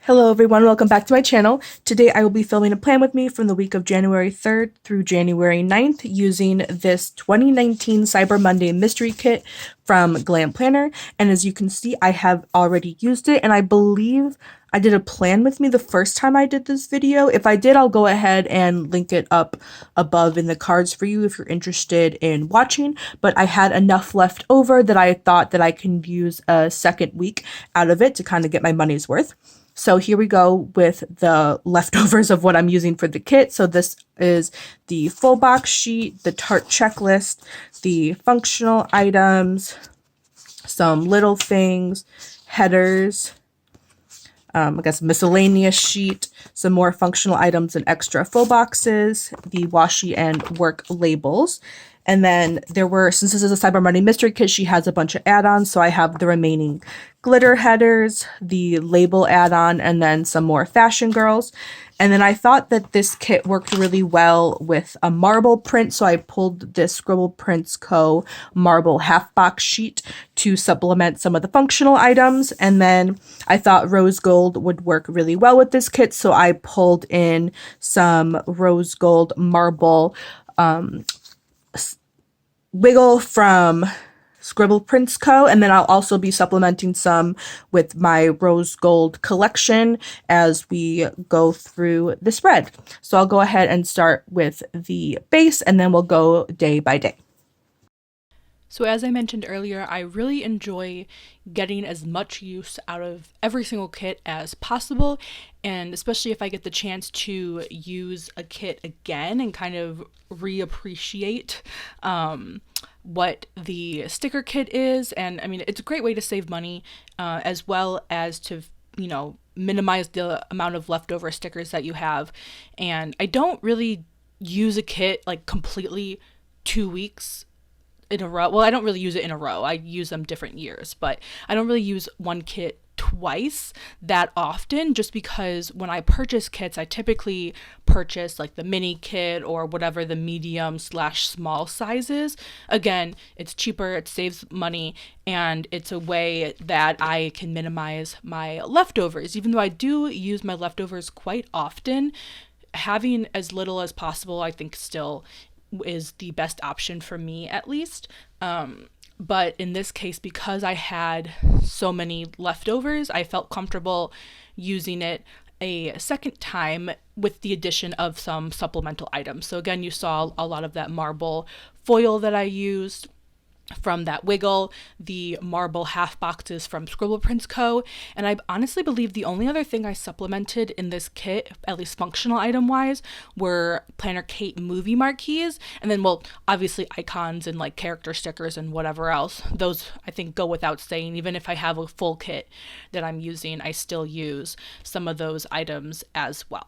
Hello everyone, welcome back to my channel. Today I will be filming a plan with me from the week of January 3rd through January 9th using this 2019 Cyber Monday mystery kit from Glam Planner. And as you can see, I have already used it, and I believe I did a plan with me the first time I did this video. If I did, I'll go ahead and link it up above in the cards for you if you're interested in watching. But I had enough left over that I thought that I can use a second week out of it to kind of get my money's worth. So here we go with the leftovers of what I'm using for the kit. So this is the full box sheet, the tart checklist, the functional items, some little things, headers, I guess miscellaneous sheet, some more functional items and extra full boxes, the washi and work labels. And then there were, since this is a Cyber Monday mystery kit, she has a bunch of add-ons. So I have the remaining glitter headers, the label add-on, and then some more fashion girls. And then I thought that this kit worked really well with a marble print. So I pulled this Scribble Prints Co. marble half box sheet to supplement some of the functional items. And then I thought rose gold would work really well with this kit. So I pulled in some rose gold marble wiggle from Scribble Prints Co. And then I'll also be supplementing some with my rose gold collection as we go through the spread. So I'll go ahead and start with the base, and then we'll go day by day. So as I mentioned earlier, I really enjoy getting as much use out of every single kit as possible, and especially if I get the chance to use a kit again and kind of reappreciate what the sticker kit is. And I mean, it's a great way to save money as well as to, minimize the amount of leftover stickers that you have. And I don't really use a kit like completely 2 weeks in a row. Well, I don't really use it in a row. I use them different years, but I don't really use one kit twice that often, just because when I purchase kits, I typically purchase like the mini kit or whatever the medium/small size is. Again, it's cheaper, it saves money, and it's a way that I can minimize my leftovers. Even though I do use my leftovers quite often, having as little as possible, I think, still is the best option for me, at least. But in this case, because I had so many leftovers, I felt comfortable using it a second time with the addition of some supplemental items. So again, you saw a lot of that marble foil that I used from that wiggle, the marble half boxes from Scribble Prints Co. And I honestly believe the only other thing I supplemented in this kit, at least functional item wise, were Planner Kate movie marquees. And then, well, obviously icons and like character stickers and whatever else. Those I think go without saying. Even if I have a full kit that I'm using, I still use some of those items as well.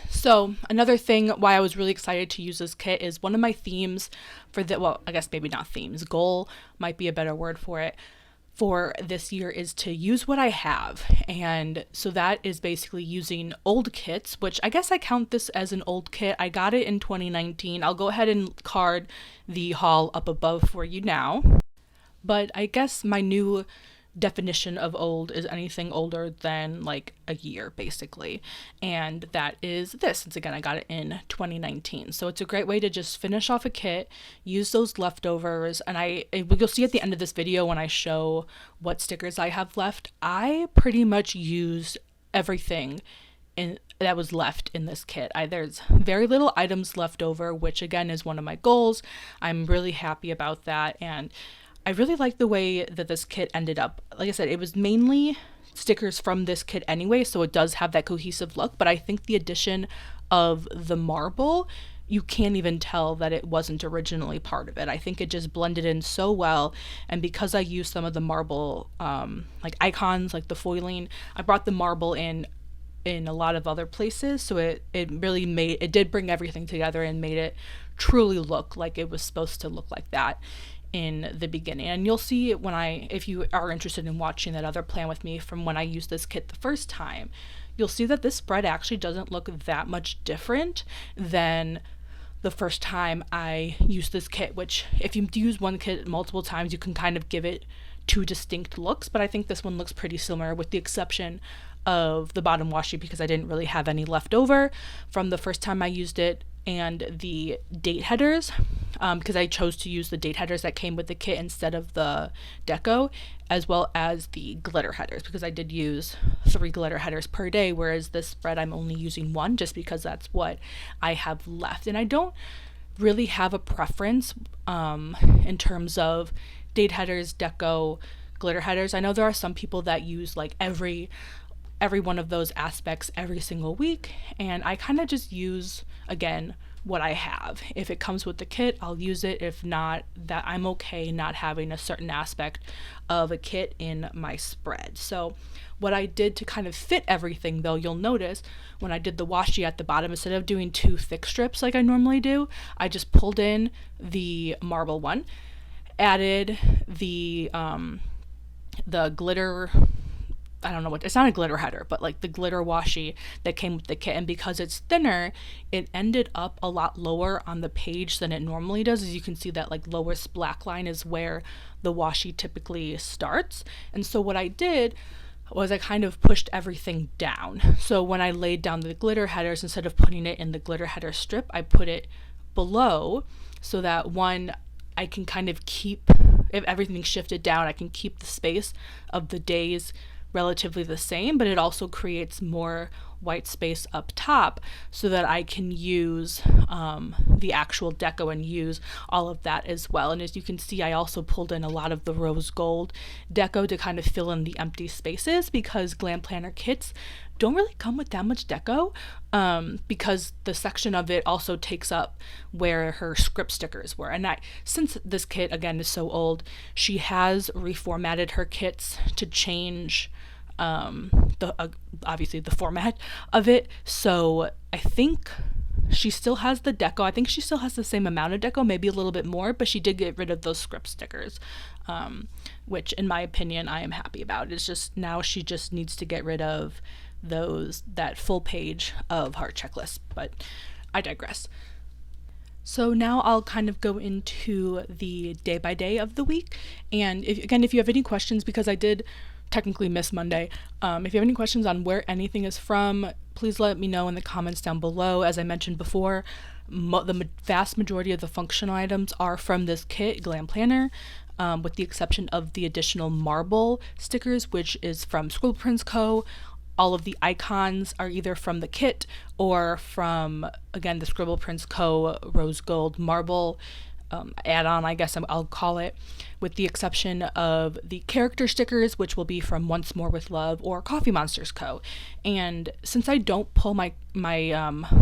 So another thing why I was really excited to use this kit is one of my themes for I guess maybe not themes, goal might be a better word for it, for this year is to use what I have. And so that is basically using old kits, which I guess I count this as an old kit. I got it in 2019. I'll go ahead and card the haul up above for you now. But I guess my new definition of old is anything older than like a year, basically. And that is this, since again I got it in 2019. So it's a great way to just finish off a kit, use those leftovers. And you'll see at the end of this video when I show what stickers I have left, I pretty much used everything that was left in this kit. There's very little items left over, which again is one of my goals. I'm really happy about that, and I really like the way that this kit ended up. Like I said, it was mainly stickers from this kit anyway, so it does have that cohesive look, but I think the addition of the marble, you can't even tell that it wasn't originally part of it. I think it just blended in so well, and because I used some of the marble like icons, like the foiling, I brought the marble in a lot of other places, so it did bring everything together and made it truly look like it was supposed to look like that in the beginning. And you'll see if you are interested in watching that other plan with me from when I used this kit the first time, you'll see that this spread actually doesn't look that much different than the first time I used this kit, which if you use one kit multiple times, you can kind of give it two distinct looks, but I think this one looks pretty similar with the exception of the bottom washi because I didn't really have any left over from the first time I used it, and the date headers, because I chose to use the date headers that came with the kit instead of the deco, as well as the glitter headers, because I did use 3 glitter headers per day, whereas this spread I'm only using 1 just because that's what I have left. And I don't really have a preference in terms of date headers, deco, glitter headers. I know there are some people that use like every one of those aspects every single week, and I kind of just use, again, what I have. If it comes with the kit, I'll use it. If not, that I'm okay not having a certain aspect of a kit in my spread. So what I did to kind of fit everything, though, you'll notice when I did the washi at the bottom, instead of doing 2 thick strips like I normally do, I just pulled in the marble one, added the glitter, I don't know what, it's not a glitter header, but like the glitter washi that came with the kit. And because it's thinner, it ended up a lot lower on the page than it normally does. As you can see, that like lowest black line is where the washi typically starts. And so what I did was I kind of pushed everything down. So when I laid down the glitter headers, instead of putting it in the glitter header strip, I put it below, so that one, I can kind of keep, if everything's shifted down, I can keep the space of the days relatively the same, but it also creates more white space up top so that I can use the actual deco and use all of that as well. And as you can see, I also pulled in a lot of the rose gold deco to kind of fill in the empty spaces, because Glam Planner kits don't really come with that much deco, because the section of it also takes up where her script stickers were. And since this kit, again, is so old, she has reformatted her kits to change obviously the format of it. So I think she still has the deco. I think she still has the same amount of deco, maybe a little bit more, but she did get rid of those script stickers, which in my opinion, I am happy about. It's just now she just needs to get rid of that full page of heart checklist, but I digress. So now I'll kind of go into the day by day of the week. And if you have any questions, because I did technically miss Monday, if you have any questions on where anything is from, please let me know in the comments down below. As I mentioned before, the vast majority of the functional items are from this kit, Glam Planner, with the exception of the additional marble stickers, which is from Scribble Prints Co. All of the icons are either from the kit or from, again, the Scribble Prints Co. Rose Gold Marble add-on, I guess I'll call it, with the exception of the character stickers, which will be from Once More with Love or Coffee Monsters Co. And since I don't pull my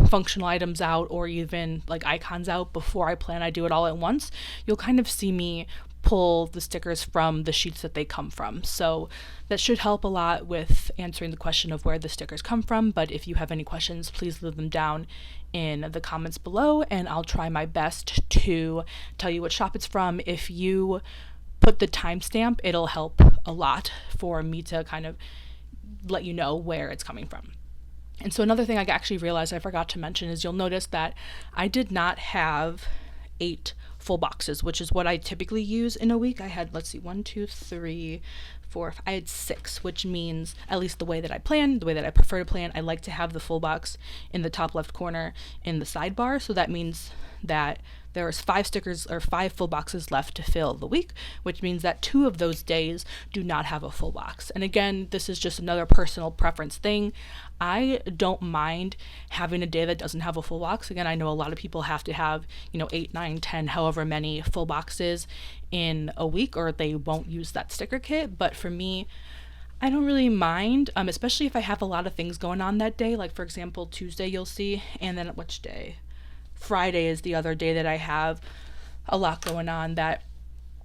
functional items out or even like icons out before I plan, I do it all at once, you'll kind of see me pull the stickers from the sheets that they come from. So that should help a lot with answering the question of where the stickers come from. But if you have any questions, please leave them down in the comments below, and I'll try my best to tell you what shop it's from. If you put the timestamp, it'll help a lot for me to kind of let you know where it's coming from. And so another thing I actually realized I forgot to mention is you'll notice that I did not have 8 full boxes, which is what I typically use in a week. I had, let's see, 1, 2, 3, 4, I had 6, which means, at least the way that I plan, the way that I prefer to plan, I like to have the full box in the top left corner in the sidebar. So that means that there's 5 stickers or 5 full boxes left to fill the week, which means that 2 of those days do not have a full box. And again, this is just another personal preference thing. I don't mind having a day that doesn't have a full box. Again, I know a lot of people have to have, 8, 9, 10, however many full boxes in a week, or they won't use that sticker kit. But for me, I don't really mind, especially if I have a lot of things going on that day. Like, for example, Tuesday you'll see, and then which day? Friday is the other day that I have a lot going on that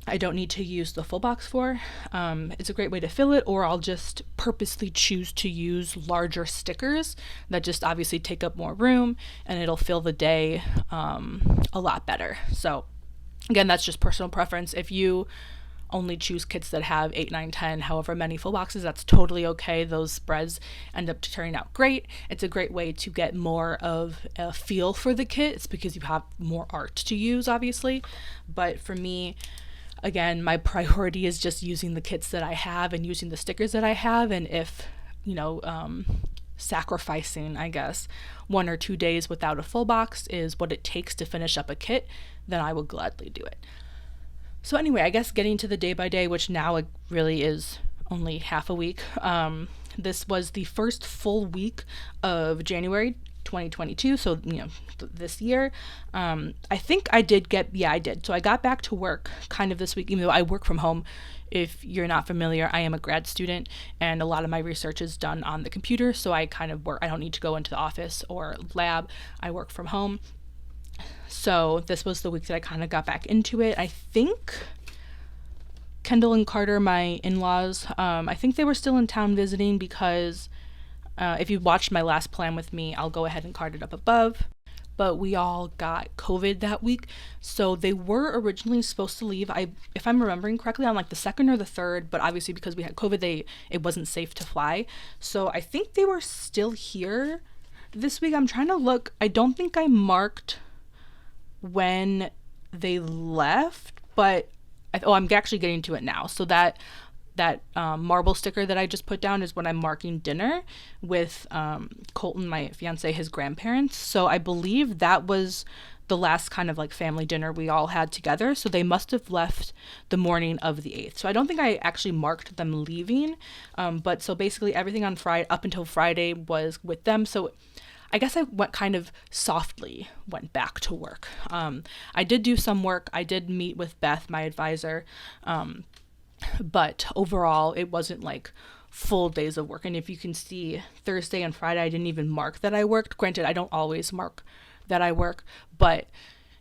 I don't need to use the full box for. It's a great way to fill it, or I'll just purposely choose to use larger stickers that just obviously take up more room, and it'll fill the day a lot better. So again, that's just personal preference. If you only choose kits that have 8, 9, 10, however many full boxes, that's totally okay. Those spreads end up turning out great. It's a great way to get more of a feel for the kit. It's because you have more art to use, obviously. But for me, again, my priority is just using the kits that I have and using the stickers that I have. And if sacrificing, I guess, 1 or 2 days without a full box is what it takes to finish up a kit, then I will gladly do it. So anyway, I guess getting to the day by day, which now it really is only half a week. This was the first full week of January 2022, so this year. I think I did. So I got back to work kind of this week, even though I work from home. If you're not familiar, I am a grad student, and a lot of my research is done on the computer, so I kind of work. I don't need to go into the office or lab. I work from home. So this was the week that I kind of got back into it. I think Kendall and Carter, my in-laws, I think they were still in town visiting because if you watched my last plan with me, I'll go ahead and card it up above. But we all got COVID that week, so they were originally supposed to leave, if I'm remembering correctly, on like the 2nd or the 3rd, but obviously because we had COVID, it wasn't safe to fly. So I think they were still here this week. I'm trying to look. I don't think I marked when they left, but I'm actually getting to it now. So that marble sticker that I just put down is when I'm marking dinner with Colton, my fiance, his grandparents. So I believe that was the last kind of like family dinner we all had together. So they must have left the morning of the 8th. So I don't think I actually marked them leaving. But so basically everything on Friday up until Friday was with them. So I guess I went back to work. I did do some work. I did meet with Beth, my advisor. But overall, it wasn't like full days of work. And if you can see, Thursday and Friday, I didn't even mark that I worked. Granted, I don't always mark that I work, but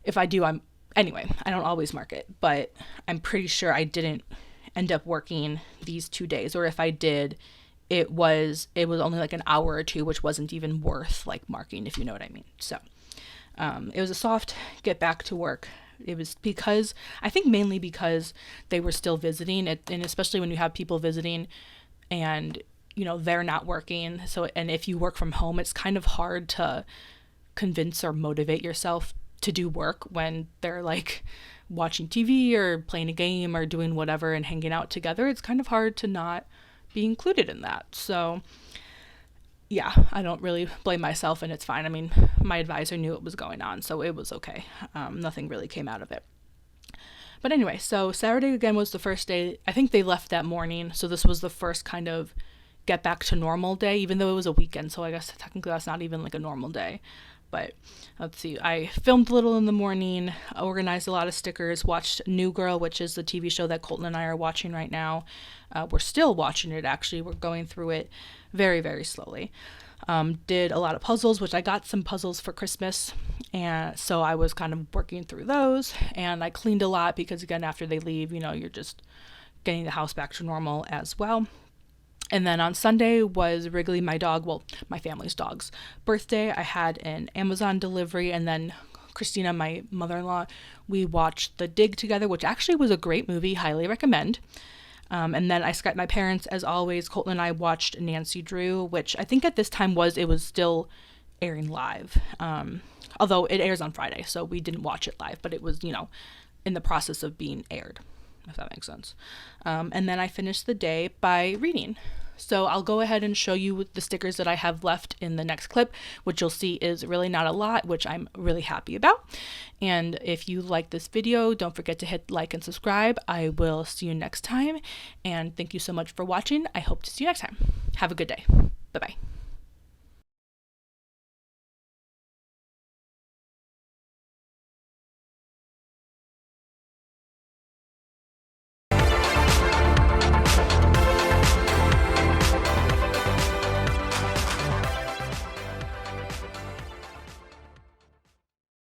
if I do, I don't always mark it, but I'm pretty sure I didn't end up working these 2 days. Or if I did, it was only like an hour or two, which wasn't even worth like marking, if you know what I mean. So it was a soft get back to work. It was mainly because they were still visiting, and especially when you have people visiting and, they're not working. So, and if you work from home, it's kind of hard to convince or motivate yourself to do work when they're like watching TV or playing a game or doing whatever and hanging out together. It's kind of hard to not be included in that. So yeah, I don't really blame myself, and it's fine. I mean, my advisor knew what was going on, so it was okay. Nothing really came out of it. But anyway, so Saturday again was the first day. I think they left that morning, so this was the first kind of get back to normal day, even though it was a weekend, so I guess technically that's not even like a normal day. But let's see, I filmed a little in the morning, organized a lot of stickers, watched New Girl, which is the TV show that Colton and I are watching right now. We're still watching it, actually. We're going through it very, very slowly. Did a lot of puzzles, which I got some puzzles for Christmas, and so I was kind of working through those. And I cleaned a lot because, again, after they leave, you're just getting the house back to normal as well. And then on Sunday was Wrigley, my family's dog's birthday. I had an Amazon delivery, and then Christina, my mother-in-law, we watched The Dig together, which actually was a great movie, highly recommend. And then I Skyped my parents, as always. Colton and I watched Nancy Drew, which I think at this time it was still airing live. Although it airs on Friday, so we didn't watch it live, but it was, in the process of being aired, if that makes sense. And then I finished the day by reading. So I'll go ahead and show you the stickers that I have left in the next clip, which you'll see is really not a lot, which I'm really happy about. And if you like this video, don't forget to hit like and subscribe. I will see you next time. And thank you so much for watching. I hope to see you next time. Have a good day. Bye-bye.